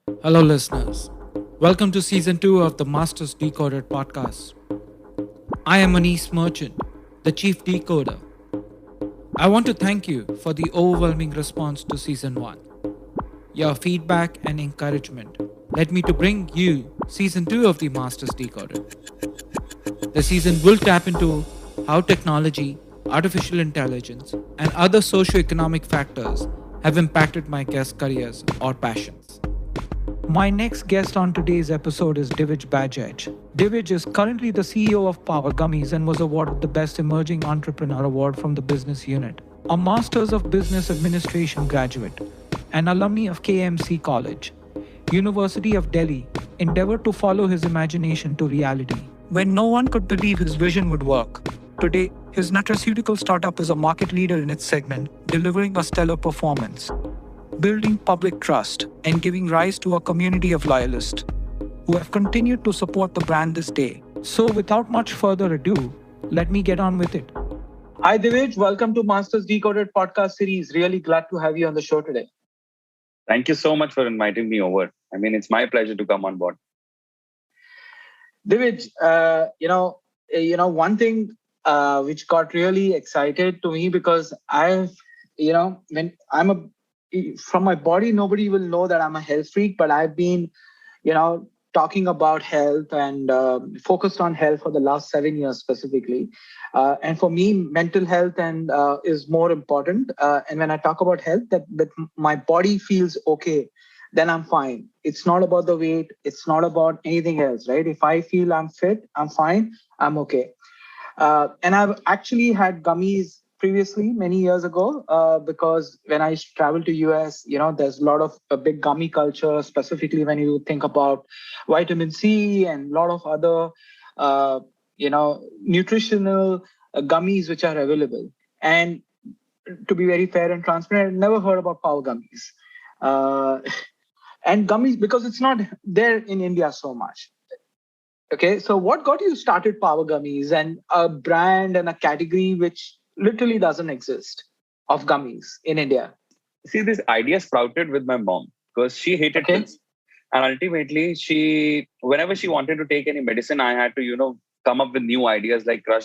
Hello, listeners. Welcome to season 2 of the Masters Decoded podcast. I am Manish Merchant, the chief decoder. I want to thank you for the overwhelming response to season 1. Your feedback and encouragement led me to bring you season 2 of the Masters Decoded. The season will tap into how technology, artificial intelligence, and other socio-economic factors have impacted my guests' careers or passions. My next guest on today's episode is Divij Bajaj. Divij is currently the CEO of Power Gummies and was awarded the Best Emerging Entrepreneur Award from the Business Unit. A Masters of Business Administration graduate, an alumni of KMC College, University of Delhi, endeavored to follow his imagination to reality. When no one could believe his vision would work, today his nutraceutical startup is a market leader in its segment, delivering a stellar performance, building public trust, and giving rise to a community of loyalists who have continued to support the brand this day. So, without much further ado, let me get on with it. Hi, Divij. Welcome to Masters Decoded podcast series. Really glad to have you on the show today. Thank you so much for inviting me over. I mean, it's my pleasure to come on board. Divij, one thing which got really excited to me because when from my body, nobody will know that I'm a health freak, but I've been, talking about health and focused on health for the last 7 years specifically. And for me, mental health and is more important. And when I talk about health, that my body feels okay, then I'm fine. It's not about the weight. It's not about anything else, right? If I feel I'm fit, I'm fine. I'm okay. And I've actually had gummies previously many years ago because when I traveled to US, there's a lot of a big gummy culture, specifically when you think about vitamin C and a lot of other, nutritional gummies which are available. And to be very fair and transparent, I've never heard about power gummies. Uh, and gummies, because it's not there in India so much. Okay, so what got you started Power Gummies and a brand and a category which literally doesn't exist of gummies in India? See, this idea sprouted with my mom because she hated Okay. pills. And ultimately, whenever she wanted to take any medicine, I had to, come up with new ideas like crush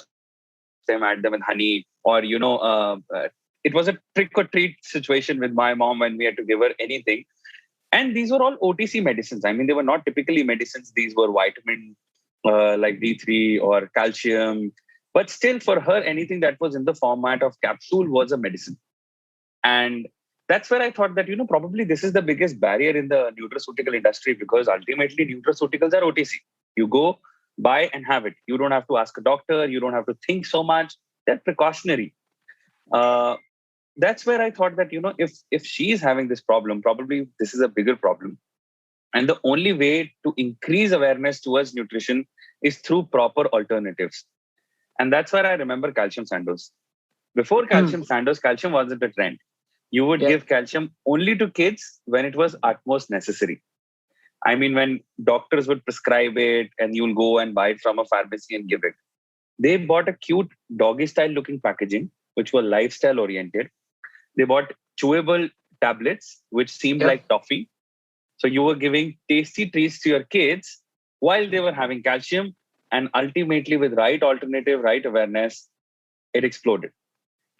them, add them with honey, or, it was a trick or treat situation with my mom when we had to give her anything. And these were all OTC medicines. I mean, they were not typically medicines. These were vitamin like D3 or calcium. But still, for her, anything that was in the format of capsule was a medicine. And that's where I thought that, probably this is the biggest barrier in the nutraceutical industry because ultimately nutraceuticals are OTC. You go, buy and have it. You don't have to ask a doctor. You don't have to think so much. They're precautionary. Uh, that's where I thought that, if she's having this problem, probably this is a bigger problem. And the only way to increase awareness towards nutrition is through proper alternatives. And that's where I remember calcium sandos. Before calcium sandos, calcium wasn't a trend. You would give calcium only to kids when it was utmost necessary. I mean, when doctors would prescribe it and you'll go and buy it from a pharmacy and give it. They bought a cute doggy style looking packaging, which were lifestyle oriented. They bought chewable tablets, which seemed like toffee. So you were giving tasty treats to your kids while they were having calcium. And ultimately, with right alternative, right awareness, it exploded.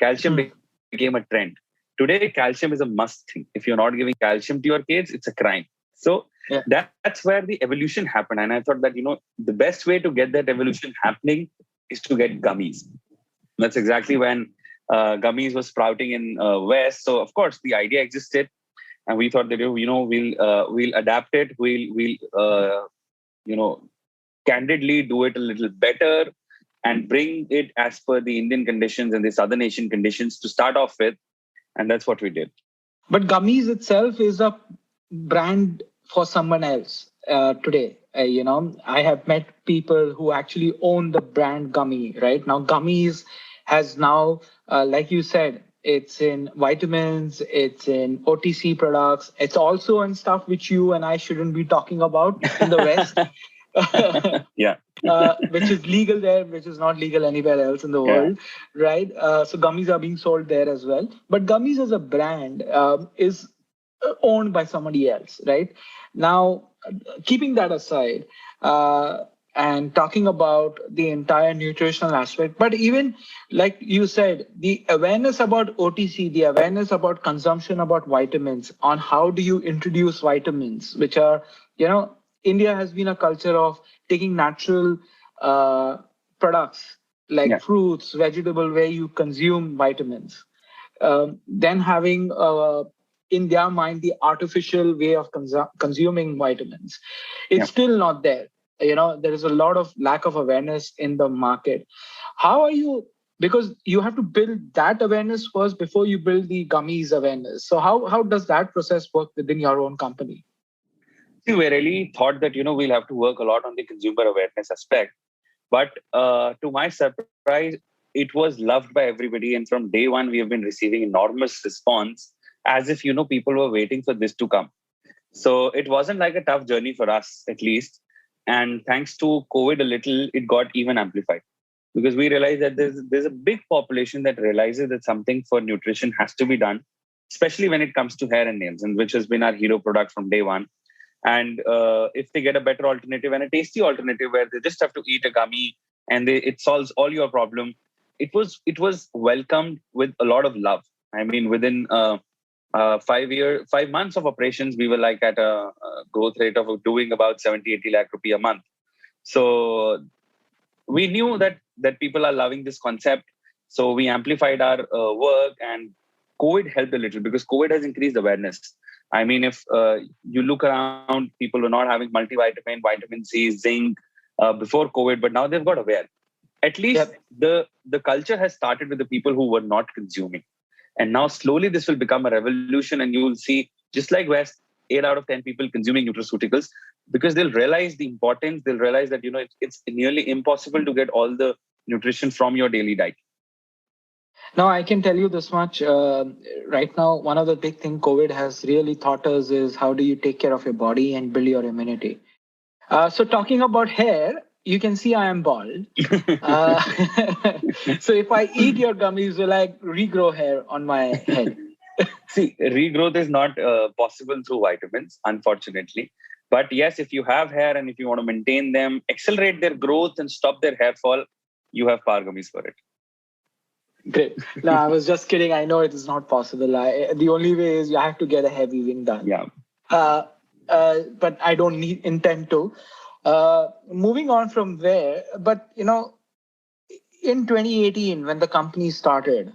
Calcium became a trend. Today, calcium is a must thing. If you're not giving calcium to your kids, it's a crime. So that's where the evolution happened. And I thought that, the best way to get that evolution happening is to get gummies. That's exactly when gummies was sprouting in West. So, of course, the idea existed. And we thought that, we'll adapt it. We'll candidly do it a little better and bring it as per the Indian conditions and the Southern Asian conditions to start off with. And that's what we did. But gummies itself is a brand for someone else today. I have met people who actually own the brand Gummy. Right now, gummies has now, like you said, it's in vitamins, it's in OTC products, it's also in stuff which you and I shouldn't be talking about in the West. Which is legal there, which is not legal anywhere else in the world, right? So gummies are being sold there as well. But gummies as a brand is owned by somebody else, right? Now, keeping that aside, uh, and talking about the entire nutritional aspect, but even like you said, the awareness about OTC, the awareness about consumption about vitamins, on how do you introduce vitamins, which are, India has been a culture of taking natural uh, products like Yeah. fruits, vegetable, where you consume vitamins, then having in their mind the artificial way of consuming vitamins. It's Yeah. still not there. There is a lot of lack of awareness in the market. How are you? Because you have to build that awareness first before you build the gummies awareness. So how does that process work within your own company? See, we really thought that, we'll have to work a lot on the consumer awareness aspect. But to my surprise, it was loved by everybody. And from day one, we have been receiving enormous response as if, people were waiting for this to come. So it wasn't like a tough journey for us, at least. And thanks to COVID a little, it got even amplified because we realized that there's a big population that realizes that something for nutrition has to be done, especially when it comes to hair and nails, and which has been our hero product from day one. And if they get a better alternative and a tasty alternative where they just have to eat a gummy and it solves all your problem, it was welcomed with a lot of love. I mean, within 5 months of operations, we were like at a growth rate of doing about 70, 80 lakh rupee a month. So we knew that people are loving this concept. So we amplified our work, and COVID helped a little because COVID has increased awareness. I mean, if you look around, people were not having multivitamin, vitamin C, zinc before COVID, but now they've got aware. At least Yep. the culture has started with the people who were not consuming. And now slowly this will become a revolution, and you will see, just like West, 8 out of 10 people consuming nutraceuticals because they'll realize the importance. They'll realize that, it's nearly impossible to get all the nutrition from your daily diet. Now, I can tell you this much. Right now, one of the big thing COVID has really taught us is how do you take care of your body and build your immunity. So talking about hair, you can see I am bald. Uh, so if I eat your gummies, will I regrow hair on my head? See, regrowth is not possible through vitamins, unfortunately. But yes, if you have hair and if you want to maintain them, accelerate their growth and stop their hair fall, you have Power Gummies for it. Great. No, I was just kidding. I know it is not possible. The only way is you have to get a heavy wing done. Yeah. Uh, but I don't need intend to. Moving on from there, but in 2018 when the company started,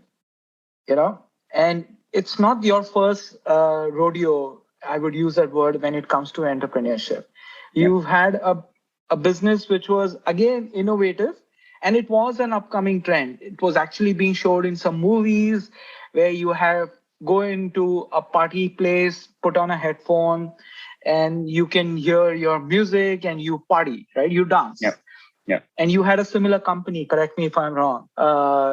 and it's not your first rodeo. I would use that word when it comes to entrepreneurship. Yeah. You've had a business which was again innovative, and it was an upcoming trend. It was actually being showed in some movies where you have go into a party place, put on a headphone, and you can hear your music and you party, right? You Yeah. dance. Yeah. And you had a similar company. Correct me if I'm wrong.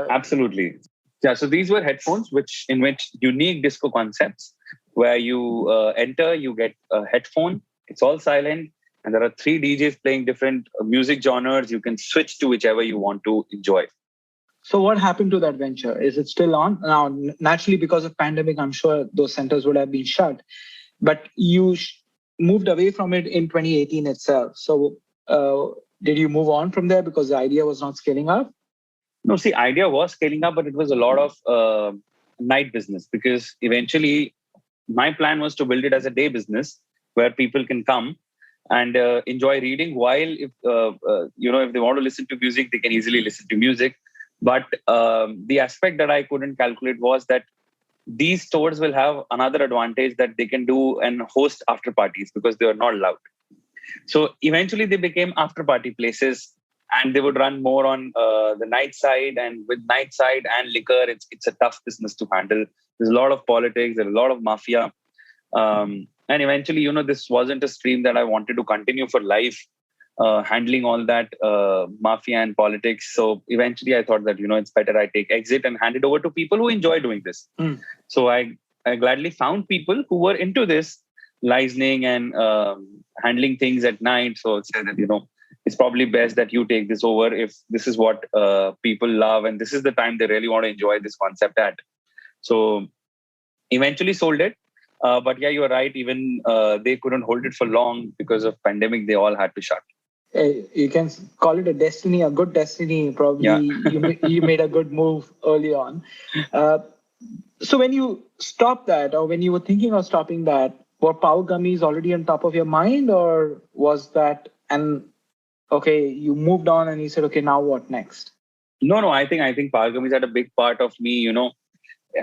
Absolutely. Yeah. So these were headphones, in which unique disco concepts, where you enter, you get a headphone. It's all silent, and there are three DJs playing different music genres. You can switch to whichever you want to enjoy. So what happened to that venture? Is it still on? Now, naturally, because of pandemic, I'm sure those centers would have been shut. But you moved away from it in 2018 itself. So did you move on from there because the idea was not scaling up? No, see, idea was scaling up, but it was a lot of night business because eventually my plan was to build it as a day business where people can come and enjoy reading while if they want to listen to music, they can easily listen to music. But the aspect that I couldn't calculate was that these stores will have another advantage that they can do and host after parties because they are not allowed. So eventually they became after party places, and they would run more on the night side. And with night side and liquor, it's a tough business to handle. There's a lot of politics, there's a lot of mafia. And eventually, this wasn't a stream that I wanted to continue for life, handling all that mafia and politics. So eventually I thought that, it's better I take exit and hand it over to people who enjoy doing this. Mm. So I gladly found people who were into this licensing and handling things at night. So I'd say that, it's probably best that you take this over if this is what people love and this is the time they really want to enjoy this concept at. So eventually sold it. But yeah, you're right. Even they couldn't hold it for long because of pandemic. They all had to shut. You can call it a destiny, a good destiny. Probably Yeah. you made a good move early on. Uh, so when you stopped that, or when you were thinking of stopping that, were Power Gummies already on top of your mind, or was that and okay, you moved on and you said, okay, now what next? No. I think Power Gummies had a big part of me.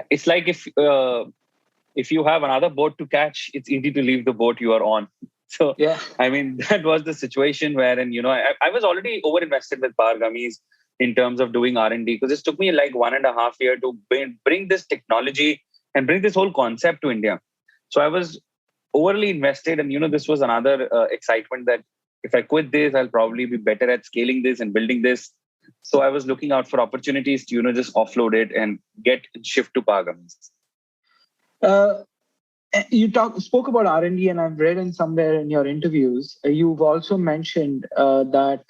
It's like if you have another boat to catch, it's easy to leave the boat you are on. So, Yeah. I mean, that was the situation wherein, I was already over invested with Power Gummies in terms of doing R&D, because it took me like 1.5 years to bring this technology and bring this whole concept to India. So I was overly invested. And, this was another excitement that if I quit this, I'll probably be better at scaling this and building this. So I was looking out for opportunities to, just offload it and get shift to Power Gummies. Uh, you spoke about R&D, and I've read in somewhere in your interviews, you've also mentioned that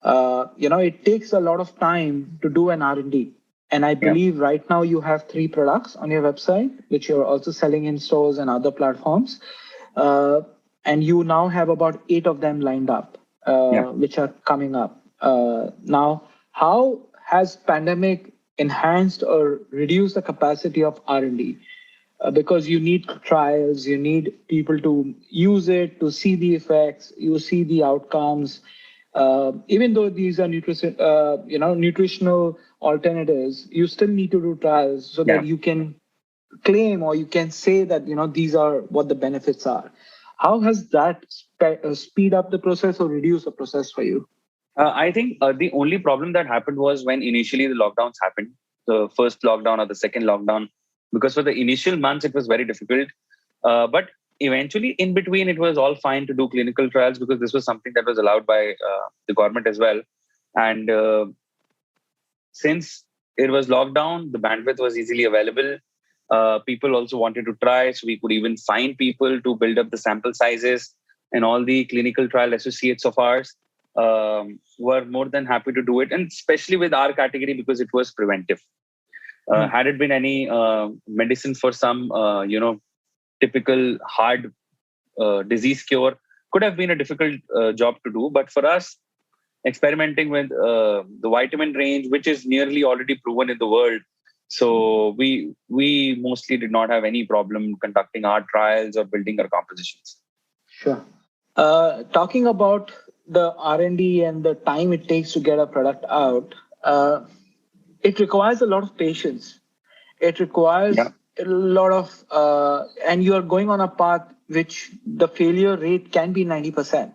it takes a lot of time to do an R&D. And I Yeah. believe right now you have 3 products on your website, which you're also selling in stores and other platforms. Uh, and you now have about 8 of them lined up, Yeah. which are coming up. Now, how has pandemic enhanced or reduced the capacity of R&D? Because you need trials, you need people to use it, to see the effects, you see the outcomes. Even though these are nutritional alternatives, you still need to do trials so that Yeah. you can claim or you can say that these are what the benefits are. How has that speed up the process or reduce the process for you? I think the only problem that happened was when initially the lockdowns happened, the first lockdown or the second lockdown, because for the initial months it was very difficult. But eventually, in between, it was all fine to do clinical trials because this was something that was allowed by the government as well. And since it was lockdown, the bandwidth was easily available. People also wanted to try, so we could even find people to build up the sample sizes. And all the clinical trial associates of ours were more than happy to do it, and especially with our category because it was preventive. Had it been any medicine for some, typical hard disease cure, could have been a difficult job to do. But for us, experimenting with the vitamin range, which is nearly already proven in the world, so we mostly did not have any problem conducting our trials or building our compositions. Sure. Talking about the R&D and the time it takes to get a product out, it requires a lot of patience. It requires Yeah, a lot of, and you are going on a path which the failure rate can be 90%.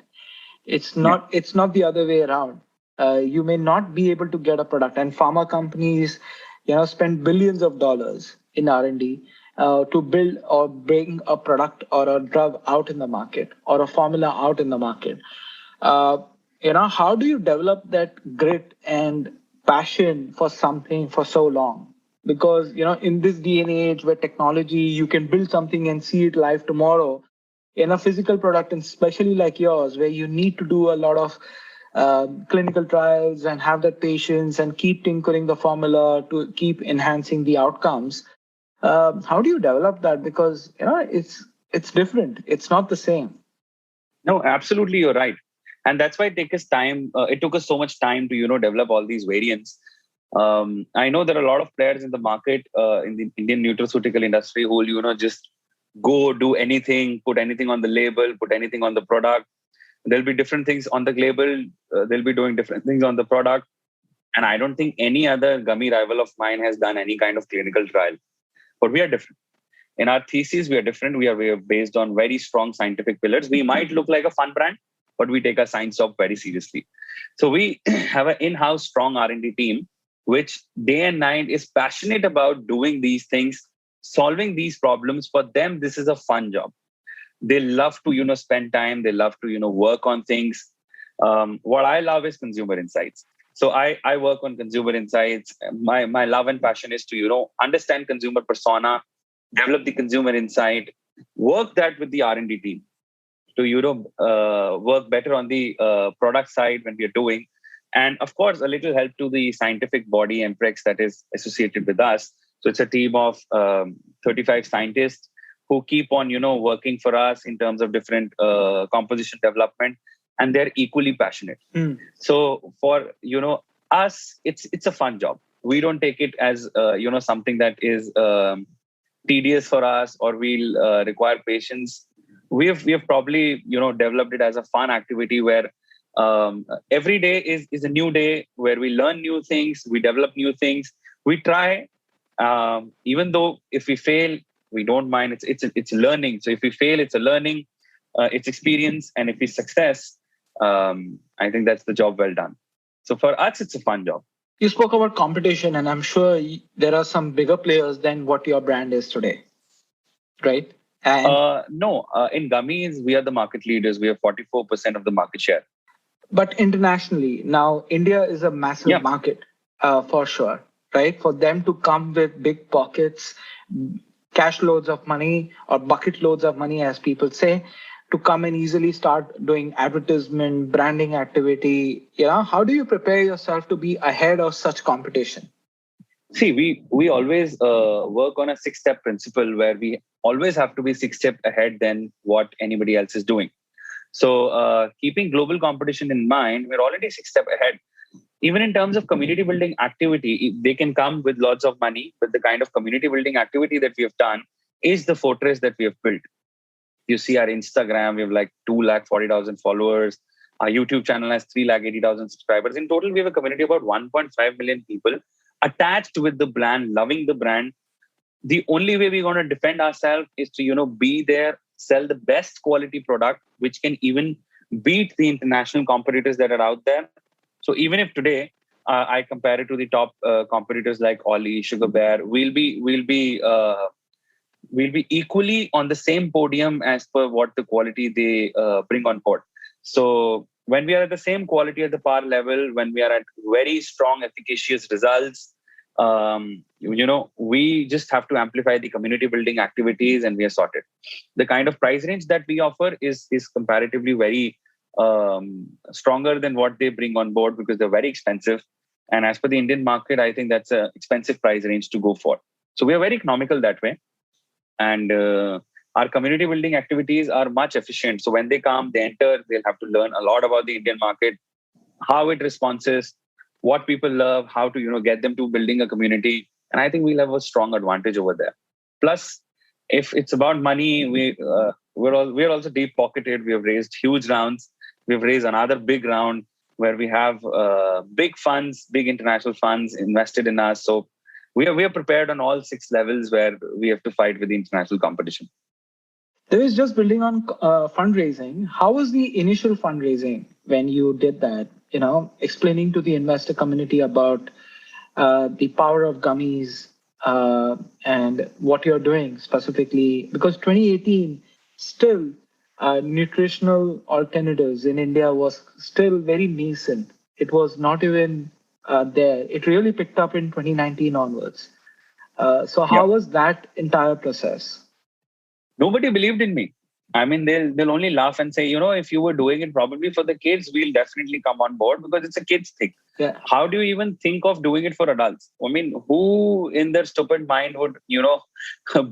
It's yeah, not. It's not the other way around. You may not be able to get a product, and pharma companies, spend billions of dollars in R&D to build or bring a product or a drug out in the market or a formula out in the market. Uh, how do you develop that grit and passion for something for so long? Because in this day and age where technology, you can build something and see it live tomorrow. In a physical product, and especially like yours, where you need to do a lot of clinical trials and have that patience and keep tinkering the formula to keep enhancing the outcomes. How do you develop that? Because it's different. It's not the same. no, absolutely, you're right. And that's why it took us so much time to develop all these variants. I know there are a lot of players in the market, in the Indian nutraceutical industry, who will just go do anything, put anything on the label, put anything on the product. There'll be different things on the label. They'll be doing different things on the product. And I don't think any other gummy rival of mine has done any kind of clinical trial. But we are different. In our thesis, we are different. We are based on very strong scientific pillars. We might look like a fun brand, but we take our science job very seriously. So we have an in-house strong R&D team, which day and night is passionate about doing these things, solving these problems. For them, this is a fun job. They love to spend time. They love to work on things. What I love is consumer insights. So I work on consumer insights. My love and passion is to understand consumer persona, develop the consumer insight, work that with the R&D team to work better on the product side when we are doing, and of course a little help to the scientific body Emprex that is associated with us. So it's a team of 35 scientists who keep on, working for us in terms of different composition development, and they're equally passionate. So for, us, it's a fun job. We don't take it as, something that is tedious for us, or we'll require patience. We have probably, developed it as a fun activity where every day is a new day where we learn new things, we develop new things, we try. Even though if we fail, we don't mind. It's learning. So if we fail, it's a learning, it's experience, and if we success, I think that's the job well done. So for us, it's a fun job. You spoke about competition, and I'm sure there are some bigger players than what your brand is today, right? And No, in gummies, we are the market leaders. We have 44% of the market share. but internationally, now India is a massive Yeah. market, for sure, right? For them to come with big pockets, cash loads of money, or bucket loads of money, as people say, to come and easily start doing advertisement, branding activity. How do you prepare yourself to be ahead of such competition? See, we always work on a 6-step principle where we always have to be 6 steps ahead than what anybody else is doing. So keeping global competition in mind, we're already 6 steps ahead. Even in terms of community building activity, they can come with lots of money, but the kind of community building activity that we have done is the fortress that we have built. You see our Instagram, we have like 240,000 followers. Our YouTube channel has 380,000 subscribers. In total, we have a community of about 1.5 million people attached with the brand, loving the brand. The only way we're going to defend ourselves is to, be there, sell the best quality product, which can even beat the international competitors that are out there. So even if today I compare it to the top competitors like Ollie, Sugar Bear, we'll be equally on the same podium as per what the quality they bring on board. So when we are at the same quality at the par level, when we are at very strong, efficacious results, we just have to amplify the community building activities and we are sorted. The kind of price range that we offer is comparatively very stronger than what they bring on board because they're very expensive. And as per the Indian market, I think that's an expensive price range to go for. So we are very economical that way. And our community building activities are much efficient. So when they come, they enter, they'll have to learn a lot about the Indian market, how it responds, what people love, how to get them to building a community. And I think we'll have a strong advantage over there. Plus, if it's about money, we're also deep pocketed. We have raised huge rounds. We've raised another big round where we have big funds, big international funds invested in us. So we are prepared on all 6 levels where we have to fight with the international competition. There is just building on fundraising. How was the initial fundraising when you did that? Explaining to the investor community about the power of gummies and what you're doing specifically, because 2018 still nutritional alternatives in India was still very nascent. It was not even there. It really picked up in 2019 onwards. So how was that entire process? Nobody believed in me. I mean, they'll only laugh and say, if you were doing it probably for the kids, we'll definitely come on board because it's a kids thing. Yeah. How do you even think of doing it for adults? I mean, who in their stupid mind would,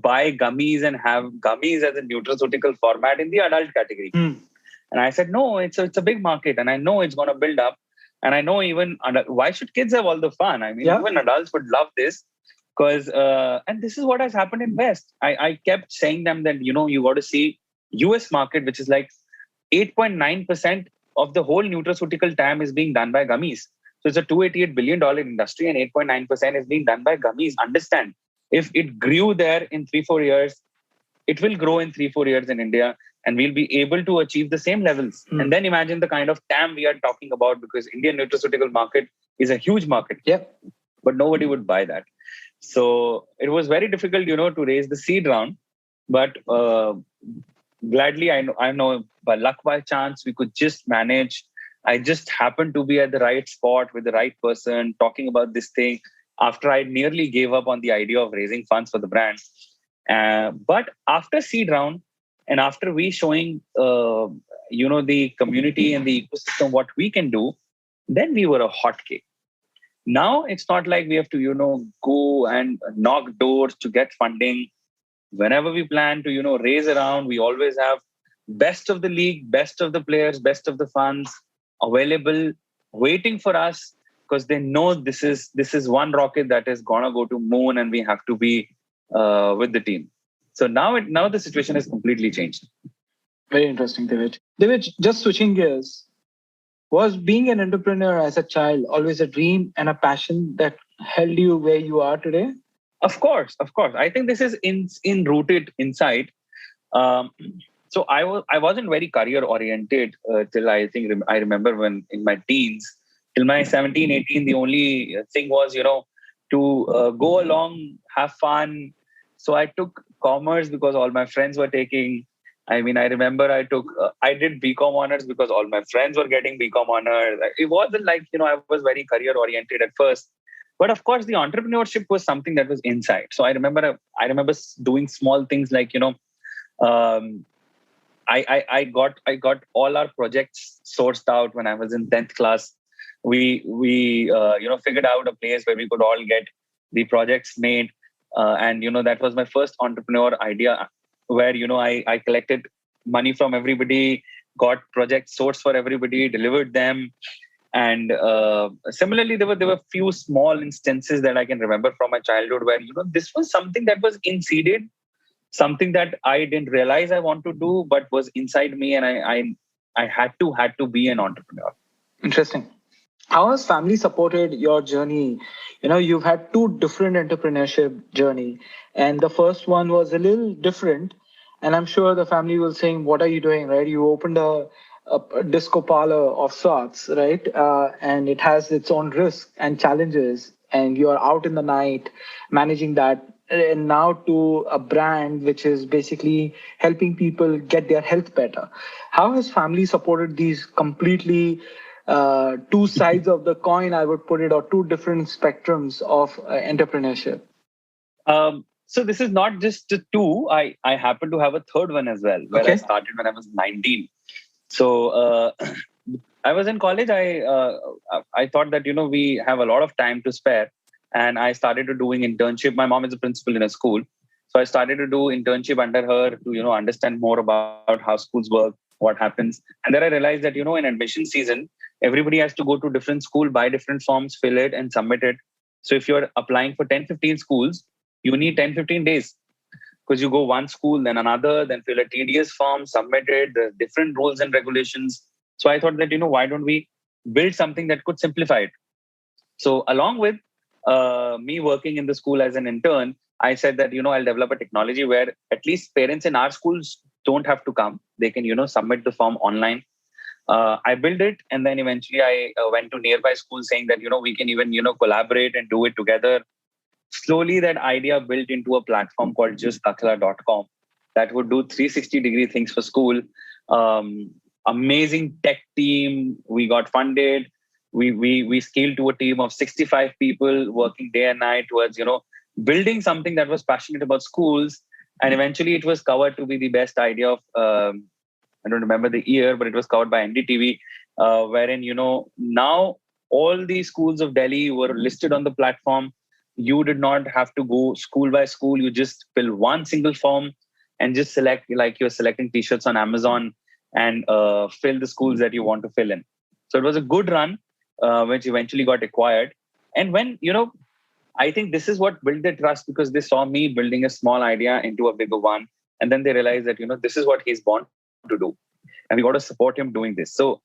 buy gummies and have gummies as a nutraceutical format in the adult category? And I said, no, it's a big market and I know it's going to build up. And I know even, why should kids have all the fun? I mean, even adults would love this. Because and this is what has happened in West. I kept saying them that you got to see US market, which is like 8.9% of the whole nutraceutical TAM is being done by gummies. So it's a $288 billion industry, and 8.9% is being done by gummies. Understand, if it grew there in 3-4 years, it will grow in 3-4 years in India, and we'll be able to achieve the same levels. And then imagine the kind of TAM we are talking about, because Indian nutraceutical market is a huge market. But nobody would buy that. So it was very difficult, to raise the seed round. But gladly, I know by luck, by chance, we could just manage. I just happened to be at the right spot with the right person talking about this thing after I nearly gave up on the idea of raising funds for the brand. But after seed round and after we showing, the community and the ecosystem what we can do, then we were a hot cake. Now it's not like we have to, go and knock doors to get funding. whenever we plan to, raise around, we always have best of the league, best of the players, best of the funds available, waiting for us, because they know this is one rocket that is gonna go to moon, and we have to be with the team. So now the situation has completely changed. Very interesting, Divij. Divij, just switching gears, was being an entrepreneur as a child always a dream and a passion that held you where you are today? Of course. I think this is in rooted inside. Um, so I wasn't very career oriented till I think I remember when in my teens, till my 17, 18, the only thing was, to go along, have fun. So I took commerce because all my friends were taking. I mean, I remember I did BCom honors because all my friends were getting BCom honors. It wasn't like, I was very career oriented at first. But of course, the entrepreneurship was something that was inside. So I remember doing small things like, um, I got all our projects sourced out when I was in 10th class. We figured out a place where we could all get the projects made, and that was my first entrepreneur idea, where I collected money from everybody, got project sourced for everybody, delivered them, and similarly there were few small instances that I can remember from my childhood where this was something that was inseeded, something that I didn't realize I want to do, but was inside me, and I had to be an entrepreneur. Interesting. How has family supported your journey? You've had two different entrepreneurship journey, and the first one was a little different. And I'm sure the family will saying, "What are you doing?" Right? You opened a disco parlor of sorts, right? And it has its own risks and challenges, and you are out in the night managing that. And now to a brand which is basically helping people get their health better. How has family supported these completely two sides of the coin, I would put it, or two different spectrums of entrepreneurship? So this is not just the two. I happen to have a third one as well, where I Okay. started when I was 19. So I was in college. I thought that we have a lot of time to spare, and I started to doing internship. My mom is a principal in a school, so I started to do internship under her to understand more about how schools work, what happens. And then I realized that in admission season, everybody has to go to different school, buy different forms, fill it, and submit it. So if you're applying for 10-15 schools, you need 10-15 days, because you go one school, then another, then fill a tedious form, submit it, the different rules and regulations. So I thought that, why don't we build something that could simplify it? So along with me working in the school as an intern, I said that, I'll develop a technology where at least parents in our schools don't have to come. They can, submit the form online. I built it, and then eventually I went to nearby schools saying that, we can even, collaborate and do it together. Slowly that idea built into a platform called justdakhla.com that would do 360-degree things for school. Amazing tech team. We got funded. We scaled to a team of 65 people working day and night towards building something that was passionate about schools. And eventually it was covered to be the best idea of I don't remember the year, but it was covered by NDTV, wherein now all the schools of Delhi were listed on the platform. You did not have to go school by school. You just fill one single form and just select, like you're selecting t-shirts on Amazon, and fill the schools that you want to fill in. So it was a good run, which eventually got acquired. And when, I think this is what built their trust, because they saw me building a small idea into a bigger one. And then they realized that, this is what he's born to do. And we got to support him doing this. So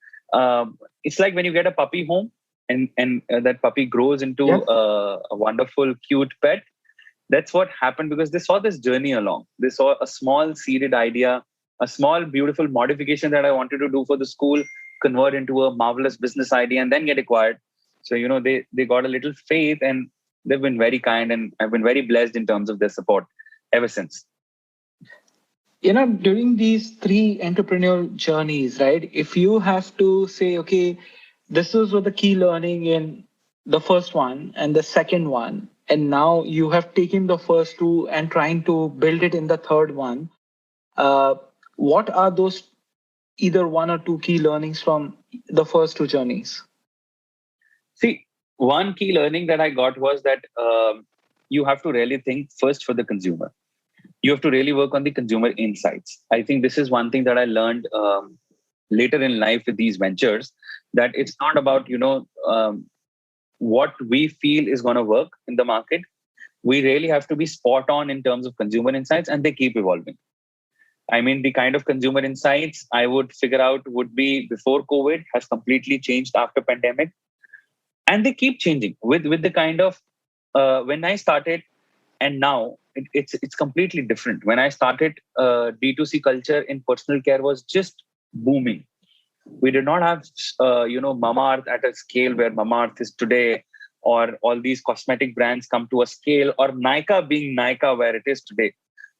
it's like when you get a puppy home, and that puppy grows into Yeah. a wonderful, cute pet. That's what happened, because they saw this journey along. They saw a small seeded idea, a small, beautiful modification that I wanted to do for the school, convert into a marvelous business idea, and then get acquired. So, they got a little faith, and they've been very kind, and I've been very blessed in terms of their support ever since. During these three entrepreneurial journeys, right? If you have to say, okay, this was what the key learning in the first one and the second one, and now you have taken the first two and trying to build it in the third one, uh, what are those either one or two key learnings from the first two journeys? See, one key learning that I got was that you have to really think first for the consumer. you have to really work on the consumer insights. I think this is one thing that I learned later in life with these ventures, that it's not about, what we feel is going to work in the market. We really have to be spot on in terms of consumer insights, and they keep evolving. I mean, the kind of consumer insights I would figure out would be before COVID has completely changed after pandemic, and they keep changing with the kind of when I started and now it's completely different. When I started, D2C culture in personal care was just booming. We did not have Mamaearth at a scale where Mamaearth is today, or all these cosmetic brands come to a scale, or Nykaa being Nykaa where it is today.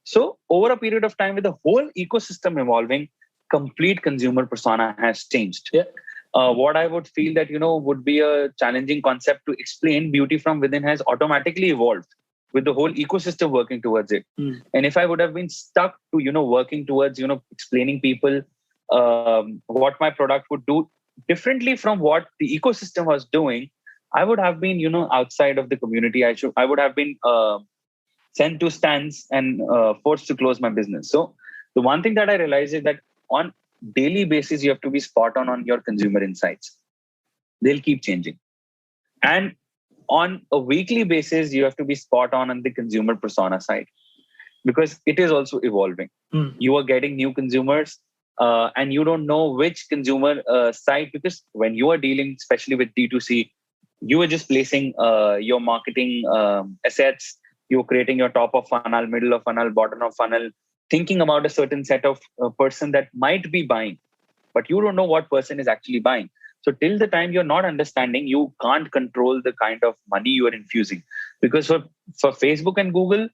So over a period of time, with the whole ecosystem evolving, complete consumer persona has changed. Yeah. What I would feel that would be a challenging concept to explain, beauty from within has automatically evolved with the whole ecosystem working towards it. And if I would have been stuck to working towards explaining people what my product would do differently from what the ecosystem was doing, I would have been outside of the community. I would have been sent to stands and forced to close my business. So the one thing that I realized is that on daily basis you have to be spot on your consumer insights. They'll keep changing. And on a weekly basis you have to be spot on the consumer persona side, because it is also evolving. You are getting new consumers, and you don't know which consumer side, because when you are dealing especially with D2C, you are just placing your marketing assets. You're creating your top of funnel, middle of funnel, bottom of funnel, thinking about a certain set of person that might be buying, but you don't know what person is actually buying. So till the time you're not understanding, you can't control the kind of money you are infusing. Because for Facebook and Google,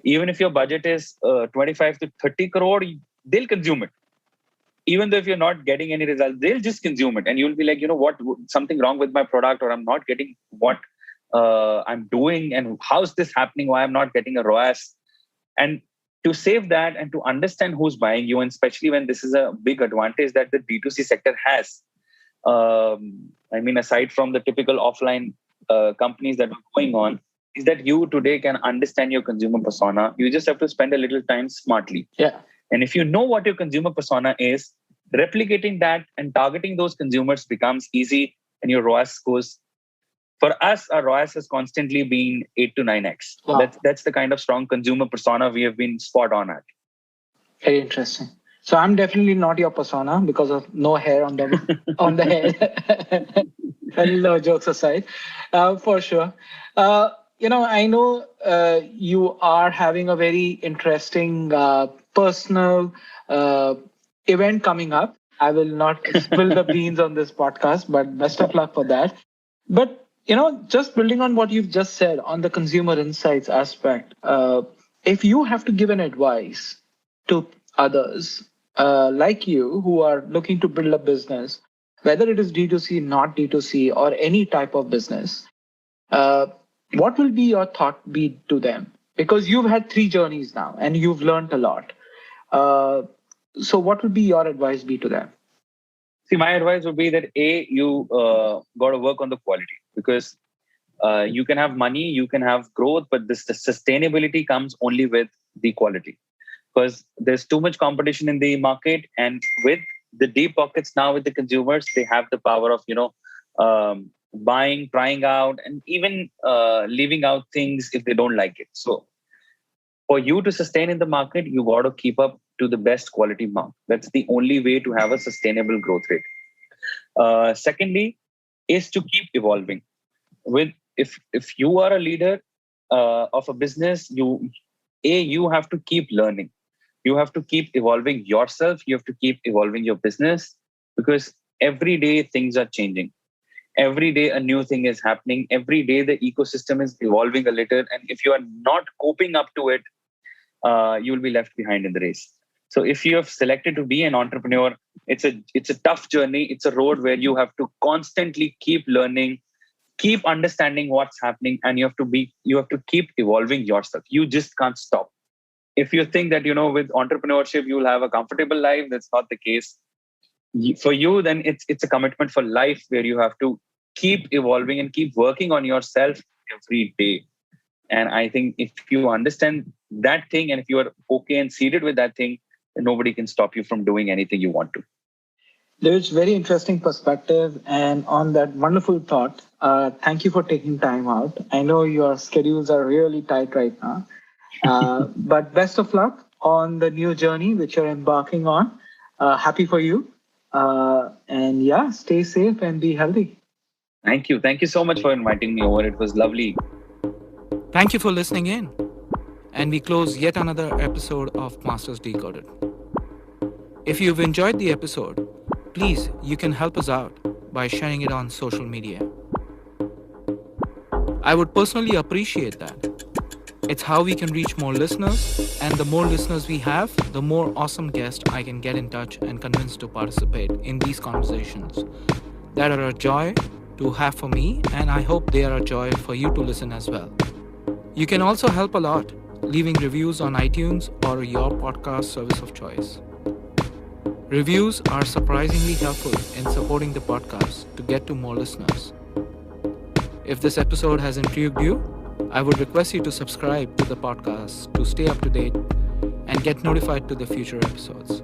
even if your budget is 25 to 30 crore, they'll consume it. Even though if you're not getting any results, they'll just consume it. And you'll be like, what, something wrong with my product, or I'm not getting what I'm doing, and how's this happening? Why I'm not getting a ROAS? And to save that and to understand who's buying you, and especially when this is a big advantage that the D2C sector has. I mean, aside from the typical offline companies that are going on, is that you today can understand your consumer persona. You just have to spend a little time smartly. Yeah. And if you know what your consumer persona is, replicating that and targeting those consumers becomes easy, and your ROAS goes. For us, our ROAS has constantly been 8 to 9x. Wow. That's the kind of strong consumer persona we have been spot on at. Very interesting. So I'm definitely not your persona because of no hair on the head. And no, jokes aside, for sure. I know you are having a very interesting personal event coming up. I will not spill the beans on this podcast, but best of luck for that. But just building on what you've just said on the consumer insights aspect, if you have to give an advice to others like you who are looking to build a business, whether it is D2C, not D2C, or any type of business, what will be your thought be to them? Because you've had 3 journeys now and you've learned a lot. So what would be your advice be to them? See, my advice would be that you got to work on the quality, because you can have money, you can have growth, but the sustainability comes only with the quality. Because there's too much competition in the market, and with the deep pockets now with the consumers, they have the power of buying, trying out, and even leaving out things if they don't like it. So for you to sustain in the market, you got to keep up to the best quality mark. That's the only way to have a sustainable growth rate. Secondly, is to keep evolving. If you are a leader of a business, you have to keep learning. You have to keep evolving yourself. You have to keep evolving your business, because every day things are changing. Every day a new thing is happening. Every day the ecosystem is evolving a little. And if you are not coping up to it, you will be left behind in the race. So if you have selected to be an entrepreneur, it's a tough journey. It's a road where you have to constantly keep learning, keep understanding what's happening, and you have to keep evolving yourself. You just can't stop. If you think that with entrepreneurship you'll have a comfortable life, that's not the case. For you, then it's a commitment for life, where you have to keep evolving and keep working on yourself every day. And I think if you understand that thing, and if you are okay and seated with that thing, then nobody can stop you from doing anything you want to. There's very interesting perspective, and on that wonderful thought, thank you for taking time out. I know your schedules are really tight right now, but best of luck on the new journey which you're embarking on. Happy for you, and yeah, stay safe and be healthy. Thank you. Thank you so much for inviting me over. It was lovely. Thank you for listening in. And we close yet another episode of Masters Decoded. If you've enjoyed the episode, please, you can help us out by sharing it on social media. I would personally appreciate that. It's how we can reach more listeners, and the more listeners we have, the more awesome guests I can get in touch and convince to participate in these conversations that are a joy to have for me, and I hope they are a joy for you to listen as well. You can also help a lot leaving reviews on iTunes or your podcast service of choice. Reviews are surprisingly helpful in supporting the podcast to get to more listeners. If this episode has intrigued you, I would request you to subscribe to the podcast to stay up to date and get notified to the future episodes.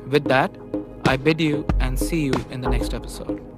With that, I bid you and see you in the next episode.